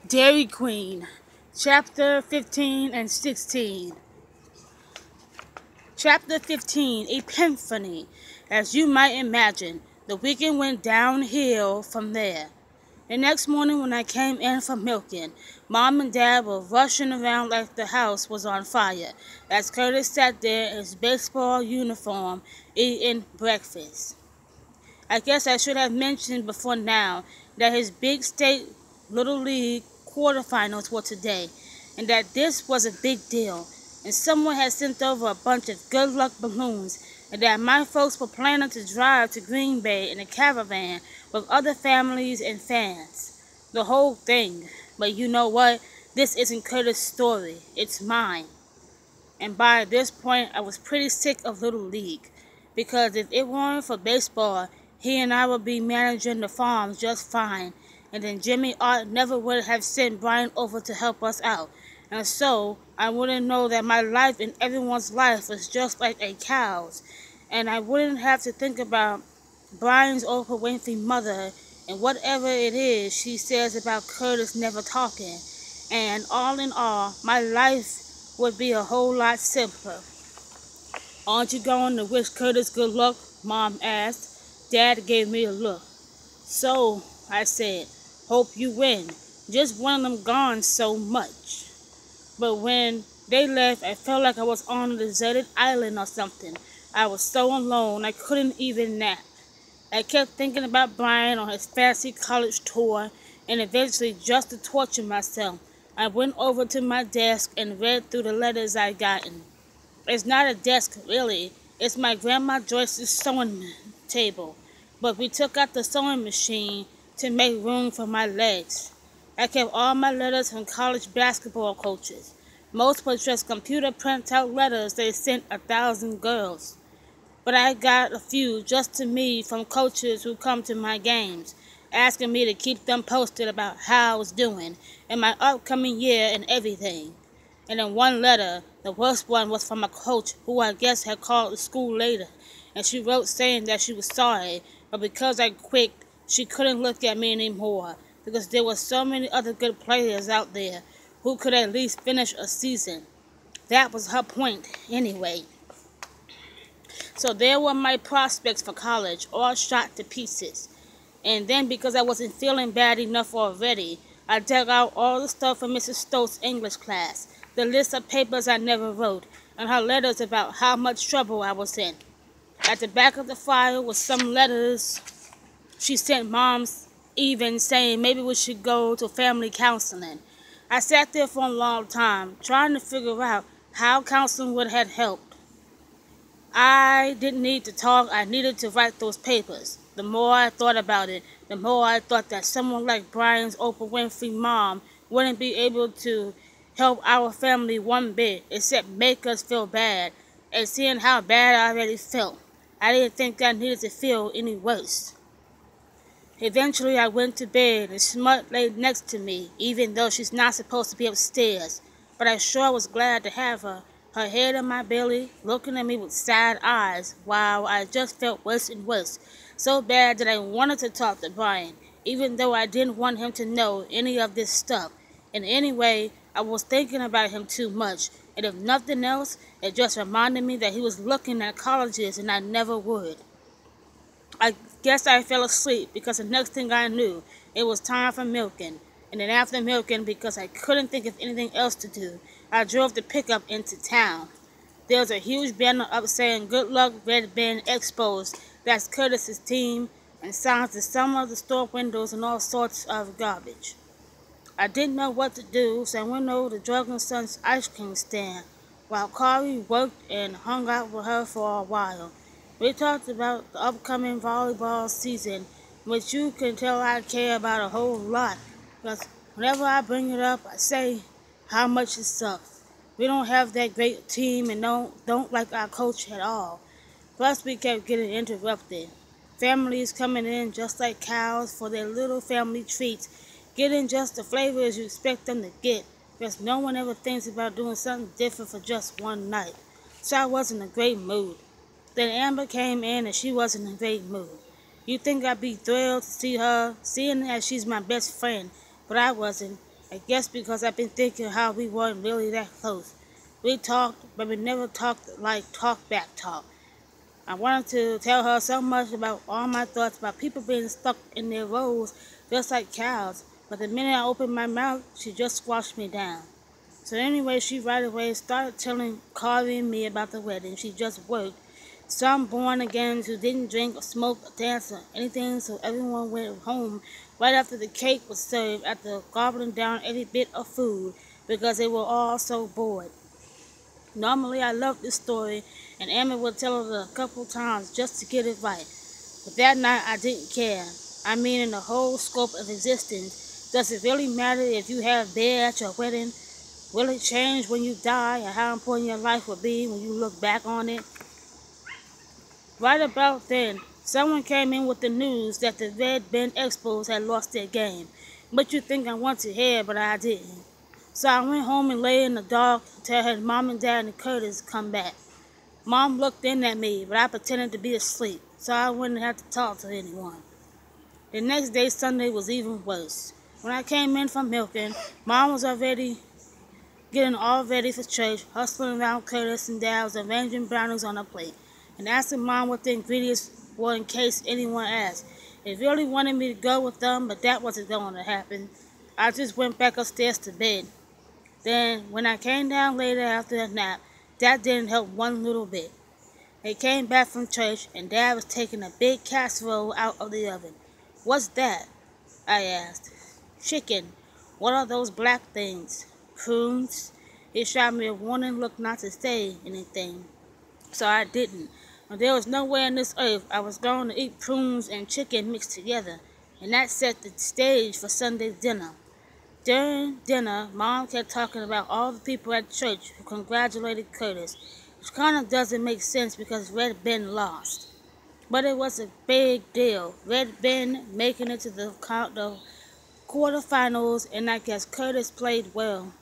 Dairy Queen, Chapter 15 and 16. Chapter 15, Epiphany. As you might imagine, the weekend went downhill from there. The next morning when I came in from milking, Mom and Dad were rushing around like the house was on fire, as Curtis sat there in his baseball uniform eating breakfast. I guess I should have mentioned before now that his big state Little League quarterfinals were today, and that this was a big deal, and someone had sent over a bunch of good luck balloons, and that my folks were planning to drive to Green Bay in a caravan with other families and fans. The whole thing. But you know what? This isn't Curtis' story. It's mine. And by this point, I was pretty sick of Little League, because if it weren't for baseball, he and I would be managing the farms just fine, and then Jimmy Ott never would have sent Brian over to help us out, and so I wouldn't know that my life and everyone's life was just like a cow's, and I wouldn't have to think about Brian's Oprah Winfrey mother and whatever it is she says about Curtis never talking, and all in all, my life would be a whole lot simpler. Aren't you going to wish Curtis good luck? Mom asked. Dad gave me a look. So, I said, hope you win. Just one of them gone so much. But when they left, I felt like I was on a deserted island or something. I was so alone, I couldn't even nap. I kept thinking about Brian on his fancy college tour, and eventually, just to torture myself, I went over to my desk and read through the letters I'd gotten. It's not a desk, really. It's my Grandma Joyce's sewing table. But we took out the sewing machine to make room for my legs. I kept all my letters from college basketball coaches. Most were just computer printout letters they sent 1,000 girls. But I got a few just to me from coaches who come to my games, asking me to keep them posted about how I was doing and my upcoming year and everything. And in one letter, the worst one was from a coach who I guess had called the school later, and she wrote saying that she was sorry, but because I quit, she couldn't look at me anymore, because there were so many other good players out there who could at least finish a season. That was her point, anyway. So there were my prospects for college, all shot to pieces. And then, because I wasn't feeling bad enough already, I dug out all the stuff from Mrs. Stowe's English class, the list of papers I never wrote, and her letters about how much trouble I was in. At the back of the file was some letters she sent Mom's even saying maybe we should go to family counseling. I sat there for a long time, trying to figure out how counseling would have helped. I didn't need to talk, I needed to write those papers. The more I thought about it, the more I thought that someone like Brian's Oprah Winfrey mom wouldn't be able to help our family one bit, except make us feel bad. And seeing how bad I already felt, I didn't think I needed to feel any worse. Eventually I went to bed and Smut lay next to me, even though she's not supposed to be upstairs. But I sure was glad to have her. Her head on my belly, looking at me with sad eyes, while I just felt worse and worse, so bad that I wanted to talk to Brian, even though I didn't want him to know any of this stuff. And anyway, I was thinking about him too much, and if nothing else, it just reminded me that he was looking at colleges and I never would. I guess I fell asleep because the next thing I knew, it was time for milking. And then after milking, because I couldn't think of anything else to do, I drove the pickup into town. There was a huge banner up saying, "Good luck, Red Band Expos." That's Curtis's team, and signs to some of the store windows and all sorts of garbage. I didn't know what to do, so I went over to Drug and Son's ice cream stand, while Kari worked and hung out with her for a while. We talked about the upcoming volleyball season, which you can tell I care about a whole lot, because whenever I bring it up, I say how much it sucks. We don't have that great team and don't like our coach at all. Plus, we kept getting interrupted. Families coming in just like cows for their little family treats, getting just the flavors you expect them to get, because no one ever thinks about doing something different for just one night. So I was in a great mood. Then Amber came in and she was in a great mood. You'd think I'd be thrilled to see her, seeing as she's my best friend, but I wasn't. I guess because I've been thinking how we weren't really that close. We talked, but we never talked like talk back talk. I wanted to tell her so much about all my thoughts about people being stuck in their roles just like cows, but the minute I opened my mouth, she just squashed me down. So anyway, she right away started telling Carly and me about the wedding she just worked. Some born agains who didn't drink or smoke or dance or anything, so everyone went home right after the cake was served after gobbling down every bit of food because they were all so bored. Normally I love this story, and Emma would tell it a couple times just to get it right. But that night I didn't care. I mean, in the whole scope of existence, does it really matter if you have beer at your wedding? Will it change when you die, or how important your life will be when you look back on it? Right about then, someone came in with the news that the Red Bend Expos had lost their game. But you think I want to hear, but I didn't. So I went home and lay in the dark until I heard Mom and Dad and Curtis come back. Mom looked in at me, but I pretended to be asleep, so I wouldn't have to talk to anyone. The next day, Sunday, was even worse. When I came in from milking, Mom was already getting all ready for church, hustling around Curtis and Dad was arranging brownies on a plate, and asking Mom what the ingredients were in case anyone asked. They really wanted me to go with them, but that wasn't going to happen. I just went back upstairs to bed. Then, when I came down later after a nap, that didn't help one little bit. They came back from church, and Dad was taking a big casserole out of the oven. "What's that?" I asked. "Chicken. What are those black things?" "Prunes." He shot me a warning look not to say anything, so I didn't. There was nowhere on this earth I was going to eat prunes and chicken mixed together, and that set the stage for Sunday's dinner. During dinner, Mom kept talking about all the people at church who congratulated Curtis, which kind of doesn't make sense because Red Bend lost. But it was a big deal. Red Bend making it to the quarterfinals, and I guess Curtis played well.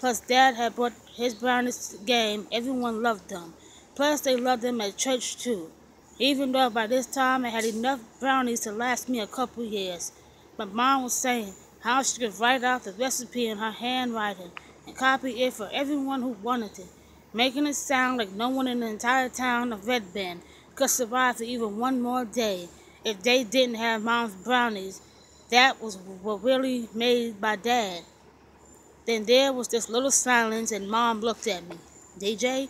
Plus, Dad had brought his brownies to the game. Everyone loved them. Plus, they loved them at church, too. Even though by this time I had enough brownies to last me a couple years. But Mom was saying how she could write out the recipe in her handwriting and copy it for everyone who wanted it, making it sound like no one in the entire town of Red Bend could survive for even one more day if they didn't have Mom's brownies. That was what really made by Dad. Then there was this little silence, and Mom looked at me. "DJ?"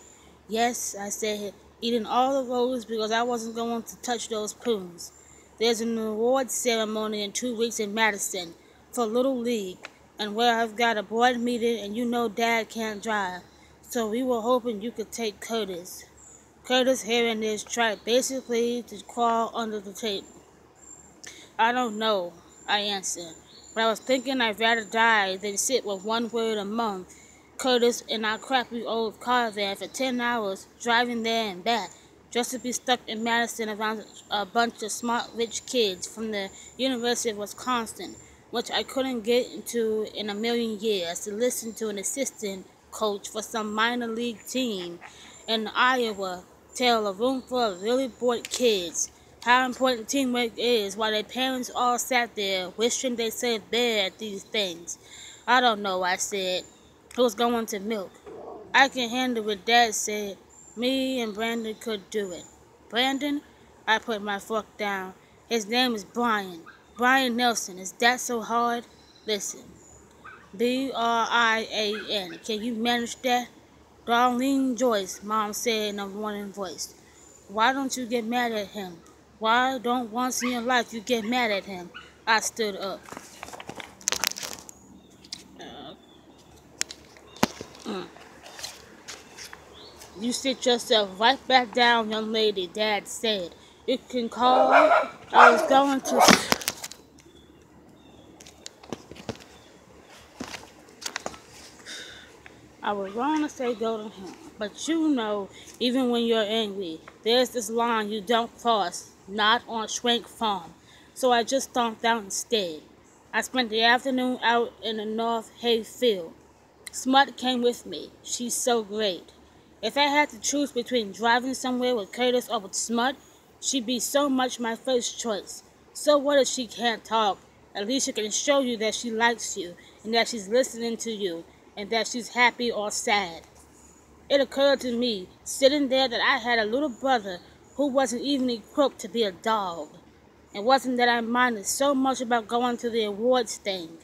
"Yes," I said, eating all the rolls because I wasn't going to touch those prunes. "There's an awards ceremony in 2 weeks in Madison for Little League, and where I've got a board meeting, and you know Dad can't drive, so we were hoping you could take Curtis." Curtis, hearing this, tried basically to crawl under the table. "I don't know," I answered, "but I was thinking I'd rather die than sit with one word a month, Curtis, in our crappy old car van for 10 hours, driving there and back, just to be stuck in Madison around a bunch of smart, rich kids from the University of Wisconsin, which I couldn't get into in a million years, to listen to an assistant coach for some minor league team in Iowa tell a room full of really bored kids how important teamwork is while their parents all sat there wishing they said bear at these things. I don't know," I said. "Who's going to milk?" "I can handle it," Dad said. "Me and Brandon could do it." "Brandon?" I put my fork down. "His name is Brian. Brian Nelson. Is that so hard? Listen. Brian. Can you manage that?" "Darlene Joyce," Mom said in a warning voice. "Why don't you get mad at him? Why don't once in your life you get mad at him?" I stood up. "You sit yourself right back down, young lady," Dad said. "You can call." I was going to say go to him, but you know, even when you're angry, there's this line you don't cross, not on Schwenk Farm. So I just stomped out instead. I spent the afternoon out in the North Hay field. Smut came with me. She's so great. If I had to choose between driving somewhere with Curtis or with Smut, she'd be so much my first choice. So what if she can't talk? At least she can show you that she likes you, and that she's listening to you, and that she's happy or sad. It occurred to me, sitting there, that I had a little brother who wasn't even equipped to be a dog. It wasn't that I minded so much about going to the awards thing.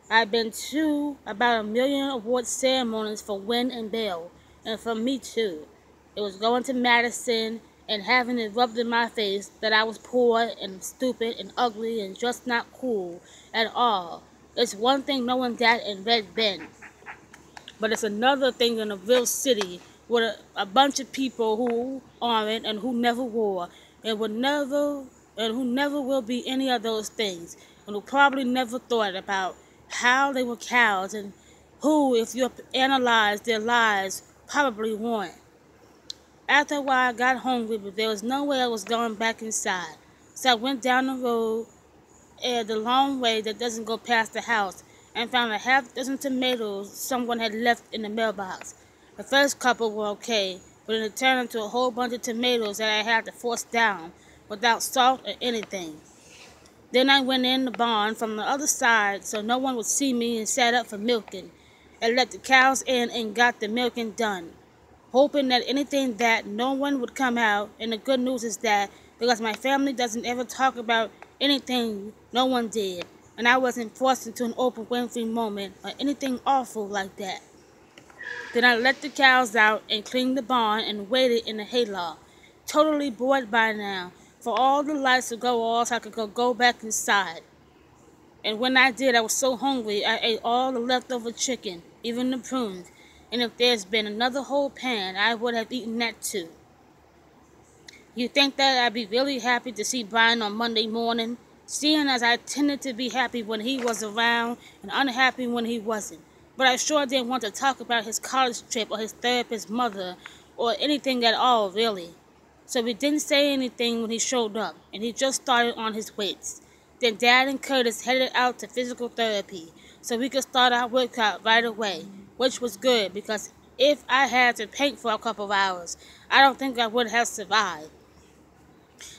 I've been to about 1,000,000 award ceremonies for Win and Bill, and for me too. It was going to Madison and having it rubbed in my face that I was poor and stupid and ugly and just not cool at all. It's one thing knowing that in Red Bend, but it's another thing in a real city with a bunch of people who aren't and who never were and who never will be any of those things, and who probably never thought about how they were cows, and who, if you analyze their lives, probably weren't. After a while I got hungry, but there was no way I was going back inside. So I went down the road, the long way that doesn't go past the house, and found a half-dozen tomatoes someone had left in the mailbox. The first couple were okay, but then it turned into a whole bunch of tomatoes that I had to force down without salt or anything. Then I went in the barn from the other side so no one would see me, and sat up for milking, and let the cows in and got the milking done, hoping that anything that no one would come out. And the good news is that because my family doesn't ever talk about anything no one did, and I wasn't forced into an Oprah Winfrey moment or anything awful like that. Then I let the cows out and cleaned the barn and waited in the hayloft, totally bored by now, for all the lights to go off so I could go back inside. And when I did, I was so hungry I ate all the leftover chicken, even the prunes, and if there's been another whole pan, I would have eaten that too. You think that I'd be really happy to see Brian on Monday morning, seeing as I tended to be happy when he was around and unhappy when he wasn't. But I sure didn't want to talk about his college trip or his therapist's mother or anything at all, really. So we didn't say anything when he showed up, and he just started on his weights. Then Dad and Curtis headed out to physical therapy so we could start our workout right away, which was good because if I had to paint for a couple of hours, I don't think I would have survived.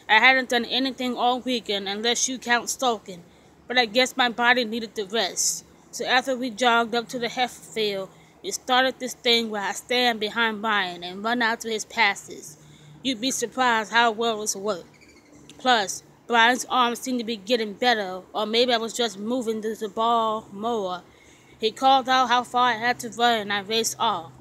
I hadn't done anything all weekend unless you count sulking, but I guess my body needed the rest. So after we jogged up to the heifer field, we started this thing where I stand behind Brian and run out to his passes. You'd be surprised how well it's worked. Plus, Brian's arms seemed to be getting better, or maybe I was just moving the ball more. He called out how far I had to run, and I raced off.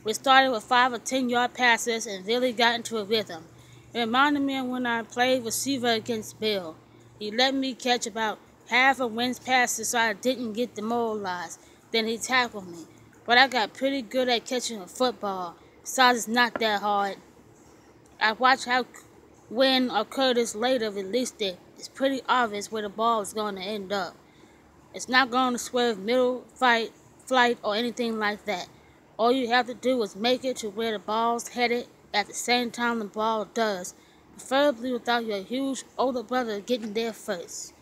We started with 5 or 10 yard passes and really got into a rhythm. It reminded me of when I played receiver against Bill. He let me catch about half of Wynn's passes so I didn't get demoralized. Then he tackled me. But I got pretty good at catching a football, besides it's not that hard. I watched how Wynn or Curtis later released it. It's pretty obvious where the ball is going to end up. It's not going to swerve middle, flight, or anything like that. All you have to do is make it to where the ball's headed at the same time the ball does, preferably without your huge older brother getting there first.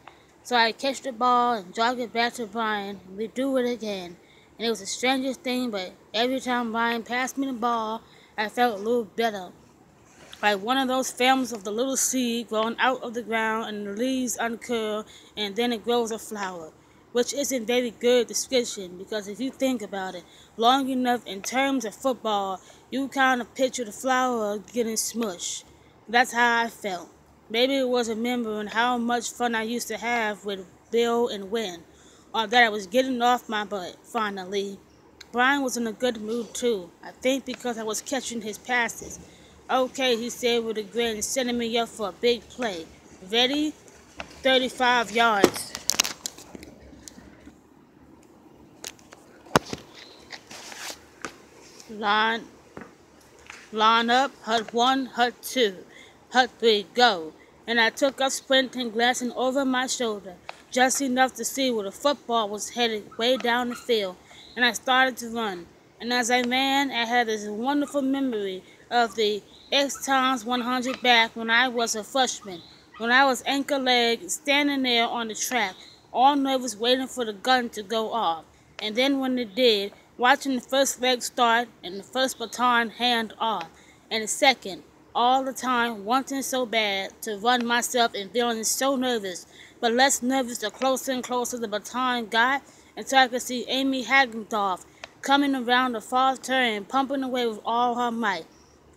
So I catch the ball and jog it back to Brian, and we do it again. And it was the strangest thing, but every time Brian passed me the ball, I felt a little better. Like one of those films of the little seed growing out of the ground and the leaves uncurl and then it grows a flower, which isn't very good description because if you think about it long enough in terms of football, you kind of picture the flower getting smushed. That's how I felt. Maybe it was remembering how much fun I used to have with Bill and Wynn, or that I was getting off my butt, finally. Brian was in a good mood too, I think because I was catching his passes. Okay, he said with a grin, sending me up for a big play. Ready? 35 yards. Line up, hut 1, hut 2, hut 3, go. And I took up sprinting, glancing over my shoulder, just enough to see where the football was headed way down the field, and I started to run. And as I ran, I had this wonderful memory of the X times 100 back when I was a freshman, when I was anchor-legged, standing there on the track, all nervous waiting for the gun to go off. And then when it did, watching the first leg start and the first baton hand off, and the second, all the time, wanting so bad to run myself and feeling so nervous, but less nervous the closer and closer the baton got, until I could see Amy Haggendorf coming around the far turn, pumping away with all her might,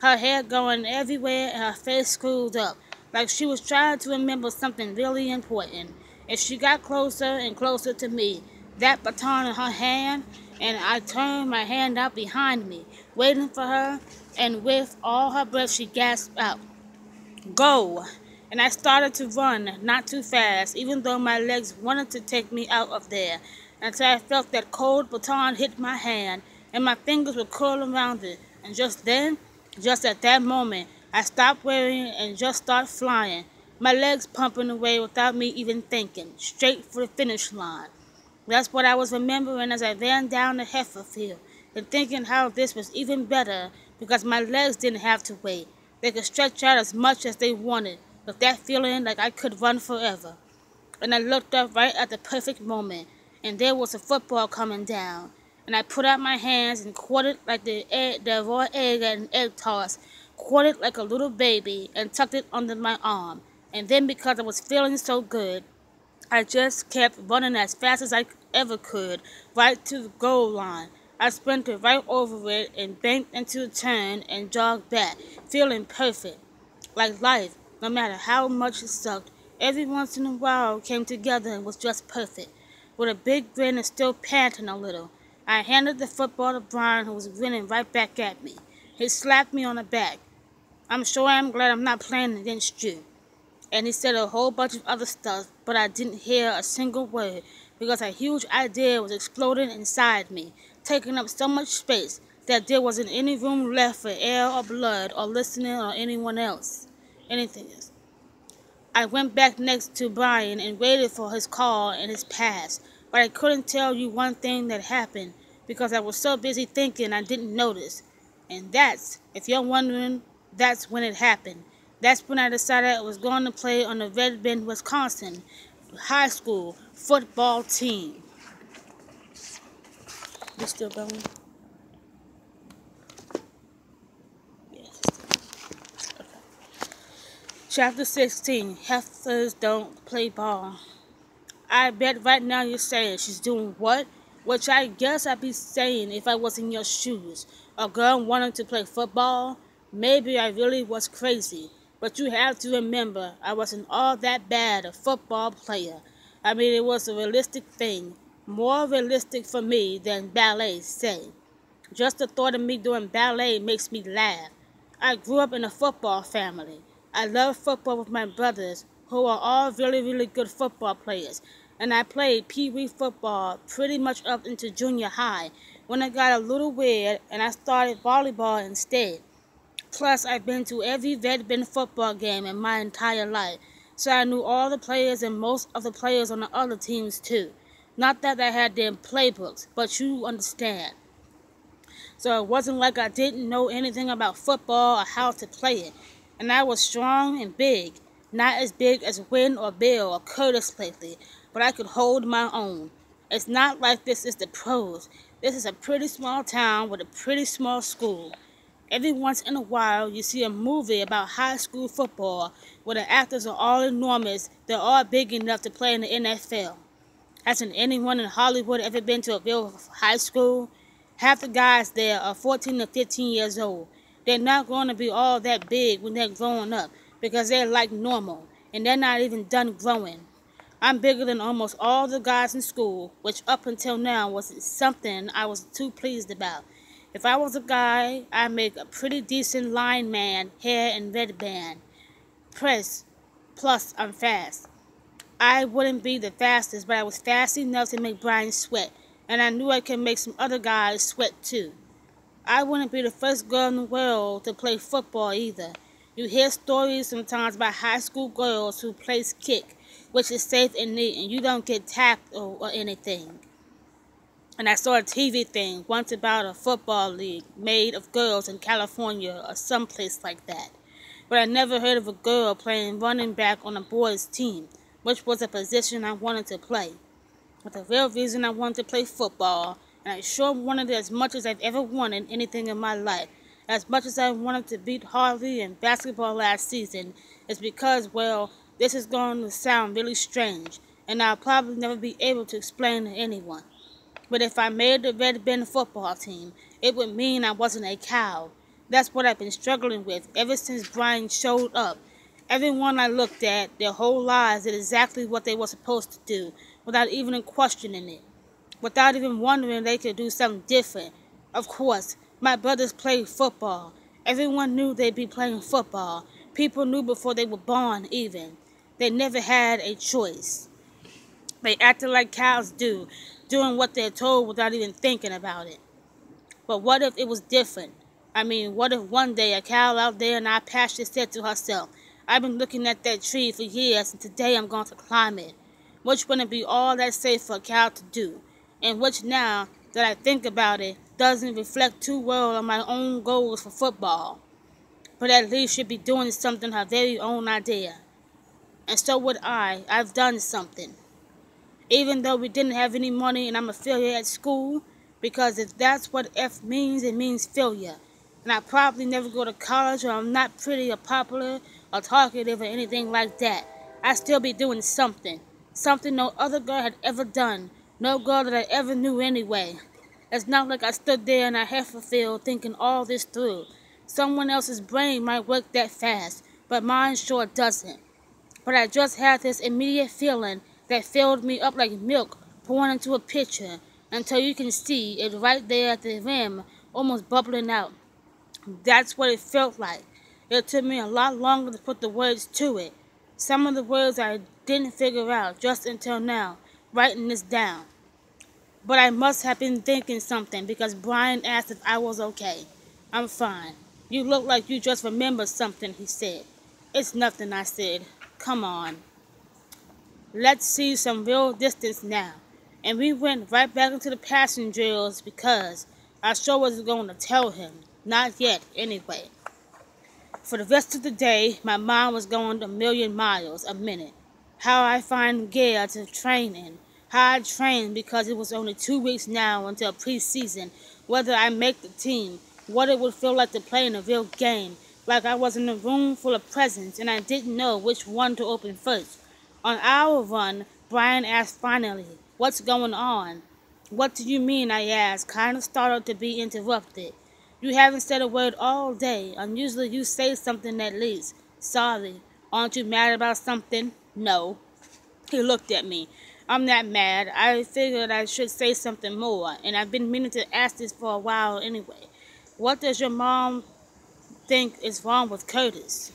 her hair going everywhere and her face screwed up, like she was trying to remember something really important. As she got closer and closer to me, that baton in her hand, and I turned my hand out behind me, waiting for her, and with all her breath she gasped out, "Go!" And I started to run, not too fast, even though my legs wanted to take me out of there, until I felt that cold baton hit my hand, and my fingers would curl around it, and just then, just at that moment, I stopped worrying and just started flying, my legs pumping away without me even thinking, straight for the finish line. That's what I was remembering as I ran down the heifer field, and thinking how this was even better because my legs didn't have to wait. They could stretch out as much as they wanted, with that feeling like I could run forever. And I looked up right at the perfect moment, and there was a football coming down, and I put out my hands and caught it like the raw egg at an egg toss, caught it like a little baby, and tucked it under my arm. And then because I was feeling so good, I just kept running as fast as I ever could, right to the goal line. I sprinted right over it and banked into a turn and jogged back, feeling perfect. Like life, no matter how much it sucked, every once in a while came together and was just perfect. With a big grin and still panting a little, I handed the football to Brian, who was grinning right back at me. He slapped me on the back. "I'm sure I'm glad I'm not playing against you." And he said a whole bunch of other stuff, but I didn't hear a single word because a huge idea was exploding inside me, taking up so much space that there wasn't any room left for air or blood or listening or anything else. I went back next to Brian and waited for his call and his pass, but I couldn't tell you one thing that happened because I was so busy thinking I didn't notice. And that's, if you're wondering, that's when it happened. That's when I decided I was going to play on the Red Bend, Wisconsin high school football team. You still going? Yes. Okay. Chapter 16. Heifers don't play ball. I bet right now you're saying she's doing what? Which I guess I'd be saying if I was in your shoes. A girl wanting to play football? Maybe I really was crazy. But you have to remember, I wasn't all that bad a football player. I mean, it was a realistic thing. More realistic for me than ballet, say. Just the thought of me doing ballet makes me laugh. I grew up in a football family. I love football with my brothers, who are all really, really good football players. And I played pee-wee football pretty much up into junior high, when it got a little weird and I started volleyball instead. Plus, I've been to every Red Bend football game in my entire life, so I knew all the players and most of the players on the other teams too. Not that I had them playbooks, but you understand. So it wasn't like I didn't know anything about football or how to play it. And I was strong and big, not as big as Wynn or Bill or Curtis lately, but I could hold my own. It's not like this is the pros. This is a pretty small town with a pretty small school. Every once in a while, you see a movie about high school football where the actors are all enormous. They're all big enough to play in the NFL. Hasn't anyone in Hollywood ever been to a real high school? Half the guys there are 14 to 15 years old. They're not going to be all that big when they're growing up because they're like normal, and they're not even done growing. I'm bigger than almost all the guys in school, which up until now wasn't something I was too pleased about. If I was a guy, I'd make a pretty decent lineman, hair and red band. Plus, I'm fast. I wouldn't be the fastest, but I was fast enough to make Brian sweat, and I knew I could make some other guys sweat too. I wouldn't be the first girl in the world to play football either. You hear stories sometimes about high school girls who plays kick, which is safe and neat, and you don't get tackled or anything. And I saw a TV thing once about a football league made of girls in California or someplace like that. But I never heard of a girl playing running back on a boys' team, which was a position I wanted to play. But the real reason I wanted to play football, and I sure wanted it as much as I've ever wanted anything in my life, as much as I wanted to beat Harley in basketball last season, it's because, well, this is going to sound really strange, and I'll probably never be able to explain to anyone. But if I made the Red Bend football team, it would mean I wasn't a cow. That's what I've been struggling with ever since Brian showed up. Everyone I looked at, their whole lives did exactly what they were supposed to do, without even questioning it. Without even wondering they could do something different. Of course, my brothers played football. Everyone knew they'd be playing football. People knew before they were born, even. They never had a choice. They acted like cows do, doing what they're told without even thinking about it. But what if it was different? I mean, what if one day a cow out there in our pasture said to herself, I've been looking at that tree for years and today I'm going to climb it. Which wouldn't be all that safe for a cow to do, and which now that I think about it, doesn't reflect too well on my own goals for football. But at least should be doing something her very own idea. And so would I. I've done something. Even though we didn't have any money and I'm a failure at school, because if that's what F means, it means failure. And I probably never go to college, or I'm not pretty or popular or talkative or anything like that. I still be doing something. Something no other girl had ever done. No girl that I ever knew anyway. It's not like I stood there in a heifer field thinking all this through. Someone else's brain might work that fast, but mine sure doesn't. But I just had this immediate feeling that filled me up like milk pouring into a pitcher until you can see it right there at the rim, almost bubbling out. That's what it felt like. It took me a lot longer to put the words to it. Some of the words I didn't figure out just until now, writing this down. But I must have been thinking something because Brian asked if I was okay. I'm fine. You look like you just remembered something, he said. It's nothing, I said. Come on. Let's see some real distance now. And we went right back into the passing drills because I sure wasn't going to tell him. Not yet, anyway. For the rest of the day, my mind was going a million miles a minute. How I find gear to train in. How I train because it was only 2 weeks now until preseason. Whether I make the team. What it would feel like to play in a real game. Like I was in a room full of presents and I didn't know which one to open first. On our run, Brian asked finally, what's going on? What do you mean, I asked, kind of startled to be interrupted. You haven't said a word all day. Unusually you say something at least. Sorry. Aren't you mad about something? No. He looked at me. I'm not mad. I figured I should say something more, and I've been meaning to ask this for a while anyway. What does your mom think is wrong with Curtis?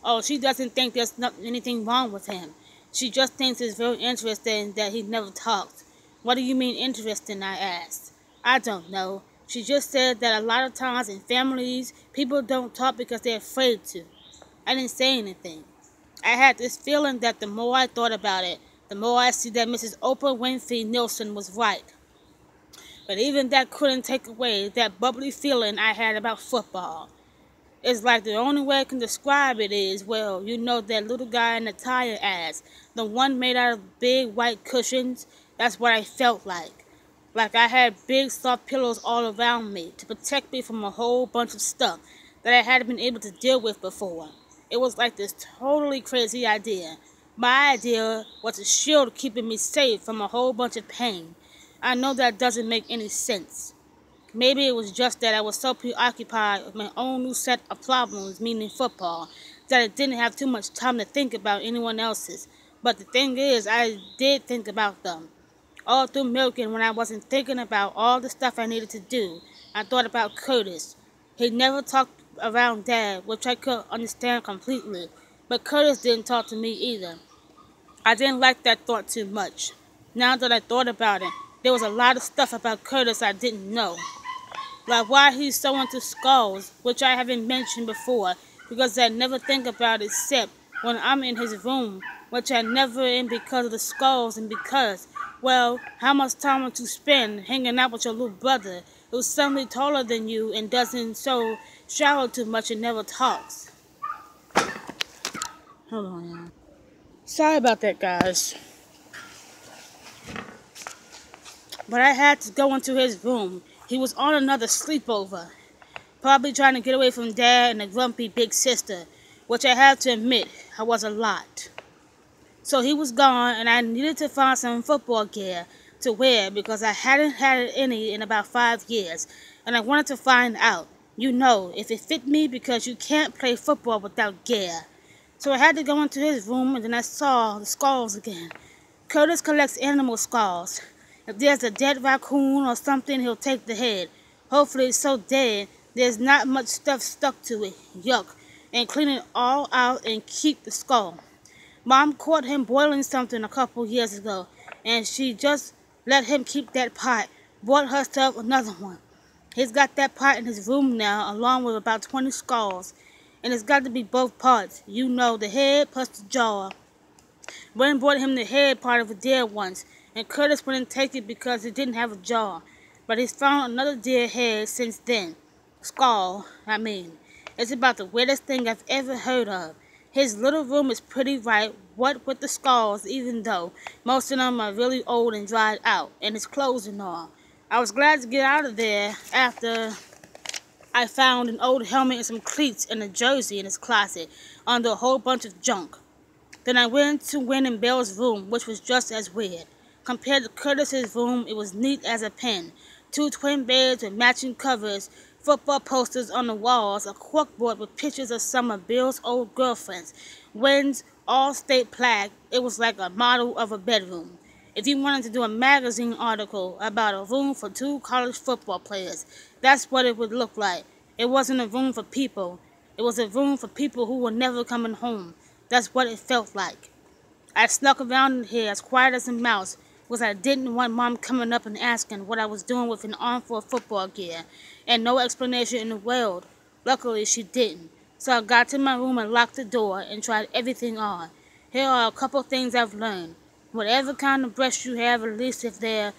Oh, she doesn't think there's anything wrong with him. She just thinks it's very interesting that he never talked. What do you mean interesting, I asked. I don't know. She just said that a lot of times in families, people don't talk because they're afraid to. I didn't say anything. I had this feeling that the more I thought about it, the more I see that Mrs. Oprah Winfrey Nielsen was right. But even that couldn't take away that bubbly feeling I had about football. It's like the only way I can describe it is, well, you know that little guy in the tire ads, the one made out of big white cushions? That's what I felt like. Like I had big soft pillows all around me to protect me from a whole bunch of stuff that I hadn't been able to deal with before. It was like this totally crazy idea. My idea was a shield keeping me safe from a whole bunch of pain. I know that doesn't make any sense. Maybe it was just that I was so preoccupied with my own new set of problems, meaning football, that I didn't have too much time to think about anyone else's. But the thing is, I did think about them. All through milking, when I wasn't thinking about all the stuff I needed to do, I thought about Curtis. He never talked around Dad, which I could understand completely. But Curtis didn't talk to me either. I didn't like that thought too much. Now that I thought about it, there was a lot of stuff about Curtis I didn't know. Like why he's so into skulls, which I haven't mentioned before, because I never think about it except when I'm in his room, which I never in because of the skulls and because, well, how much time would you spend hanging out with your little brother who's suddenly taller than you and doesn't shower too much and never talks? Hold on, y'all. Sorry about that, guys. But I had to go into his room. He was on another sleepover. probably trying to get away from Dad and the grumpy big sister, which I have to admit I was a lot. So he was gone, and I needed to find some football gear to wear because I hadn't had any in about 5 years, and I wanted to find out, if it fit me because you can't play football without gear. So I had to go into his room, and then I saw the skulls again. Curtis collects animal skulls. If there's a dead raccoon or something, he'll take the head. Hopefully it's so dead there's not much stuff stuck to it. Yuck. And clean it all out and keep the skull. Mom caught him boiling something a couple years ago, and she just let him keep that pot. Bought herself another one. He's got that pot in his room now, along with about 20 skulls. And it's got to be both parts. The head plus the jaw. Gwen brought him the head part of a deer once, and Curtis wouldn't take it because it didn't have a jaw. But he's found another deer head since then. Skull, I mean. It's about the weirdest thing I've ever heard of. His little room is pretty right, what with the skulls, even though most of them are really old and dried out, and his clothes and all. I was glad to get out of there after I found an old helmet and some cleats and a jersey in his closet under a whole bunch of junk. Then I went to Win and Bill's room, which was just as weird. Compared to Curtis's room, it was neat as a pin. 2 twin beds with matching covers, football posters on the walls, a corkboard with pictures of some of Bill's old girlfriends, Win's all-state plaque. It was like a model of a bedroom. If you wanted to do a magazine article about a room for 2 college football players, that's what it would look like. It wasn't a room for people. It was a room for people who were never coming home. That's what it felt like. I snuck around in here as quiet as a mouse because I didn't want Mom coming up and asking what I was doing with an armful of football gear, and no explanation in the world. Luckily, she didn't. So I got to my room and locked the door and tried everything on. Here are a couple things I've learned. Whatever kind of breasts you have, at least if they're,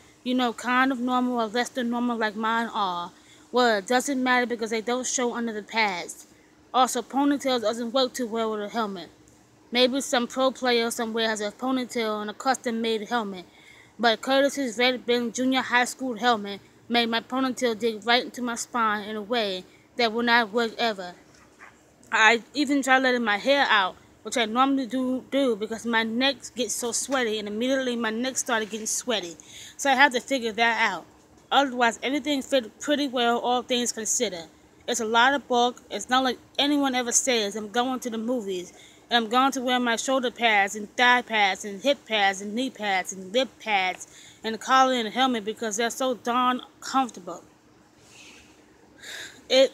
kind of normal or less than normal like mine are, well, it doesn't matter because they don't show under the pads. Also, ponytails doesn't work too well with a helmet. Maybe some pro player somewhere has a ponytail and a custom-made helmet, but Curtis's Red Bin junior high school helmet made my ponytail dig right into my spine in a way that would not work ever. I even tried letting my hair out, which I normally do because my neck gets so sweaty, and immediately my neck started getting sweaty, so I had to figure that out. Otherwise, everything fit pretty well, all things considered. It's a lot of bulk. It's not like anyone ever says I'm going to the movies, and I'm going to wear my shoulder pads and thigh pads and hip pads and knee pads and lip pads and a collar and a helmet because they're so darn comfortable. It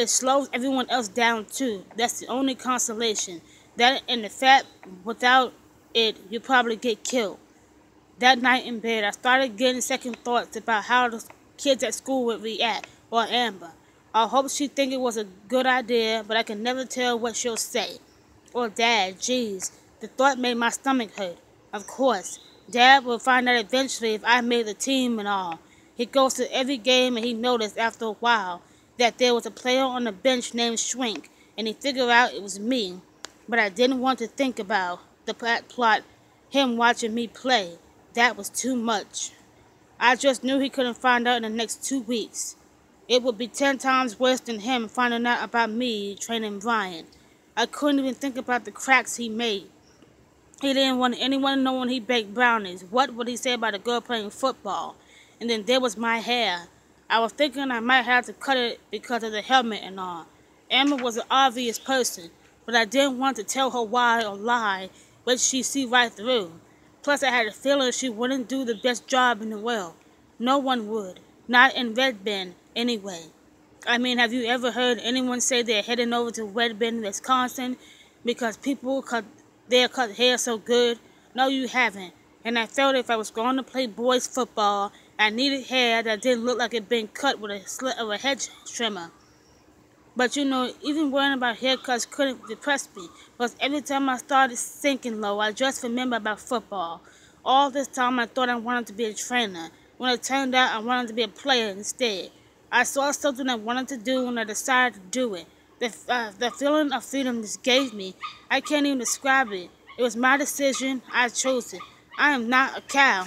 slows everyone else down too. That's the only consolation. That and the fact without it, you probably get killed. That night in bed, I started getting second thoughts about how the kids at school would react, or Amber. I hope she think it was a good idea, but I can never tell what she'll say. Or Dad, geez, the thought made my stomach hurt. Of course, Dad will find out eventually if I made the team and all. He goes to every game, and he noticed after a while that there was a player on the bench named Shrink, and he figured out it was me. But I didn't want to think about the plot, him watching me play. That was too much. I just knew he couldn't find out in the next 2 weeks. It would be 10 times worse than him finding out about me training Brian. I couldn't even think about the cracks he made. He didn't want anyone to know when he baked brownies. What would he say about a girl playing football? And then there was my hair. I was thinking I might have to cut it because of the helmet and all. Emma was an obvious person, but I didn't want to tell her why or lie, which she'd see right through. Plus, I had a feeling she wouldn't do the best job in the world. No one would. Not in Red Bend, anyway. I mean, have you ever heard anyone say they're heading over to Red Bend, Wisconsin, because people cut hair so good? No, you haven't. And I felt if I was going to play boys football, I needed hair that didn't look like it'd been cut with a slit of a hedge trimmer. But even worrying about haircuts couldn't depress me, because every time I started sinking low, I just remembered about football. All this time I thought I wanted to be a trainer, when it turned out I wanted to be a player instead. I saw something I wanted to do and I decided to do it. The feeling of freedom this gave me, I can't even describe it. It was my decision. I chose it. I am not a cow.